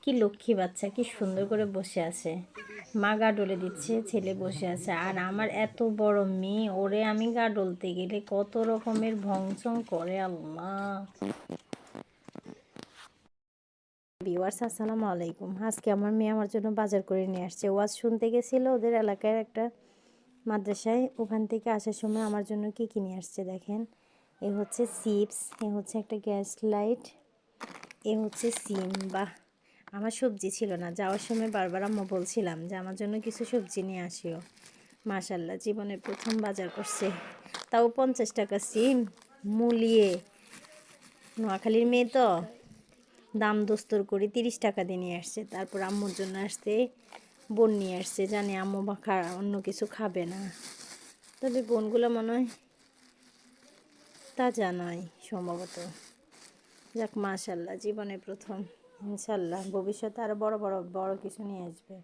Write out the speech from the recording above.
কি লক্ষ্মী বাচ্চা, কি সুন্দর করে বসে আছে। মা গাডলে দিচ্ছে, ছেলে বসে আছে। আর আমার এত বড় মেয়ে, ওরে আমি গাডলতে গেলে কত রকমের ভংচং করে আল্লাহ। ভিউয়ার্স আসসালামু আলাইকুম। আজকে আমার মেয়ে আমার জন্য বাজার করে নিয়ে আসছে। ওয়াজ শুনতে গেছিলো ওদের এলাকার একটা মাদ্রাসায়। ওখান থেকে আসার সময় আমার জন্য কি কিনে আসছে দেখেন। এ হচ্ছে চিপস, এ হচ্ছে একটা গ্যাস লাইট, এ হচ্ছে সিম। বাহ, আমার সবজি ছিল না, যাওয়ার সময় বারবার আম্মু বলছিলাম যে আমার জন্য কিছু সবজি নিয়ে আসিও। মাশাল্লাহ, জীবনের প্রথম বাজার করছে, তাও 50 টাকা সিম মুলিয়ে। নোয়াখালীর মেয়ে তো দাম দস্তর করে 30 টাকা দিয়ে নিয়ে আসছে। তারপর আম্মুর জন্য আসতে বোন নিয়ে আসছে, জানি আম্মু অন্য কিছু খাবে না। তবে বোনগুলো মনে হয় তাজা নয় সম্ভবত। যাক মাশাল্লাহ, জীবনে প্রথম। ইনশাল্লাহ ভবিষ্যতে আরও বড় বড় কিছু নিয়ে আসবে।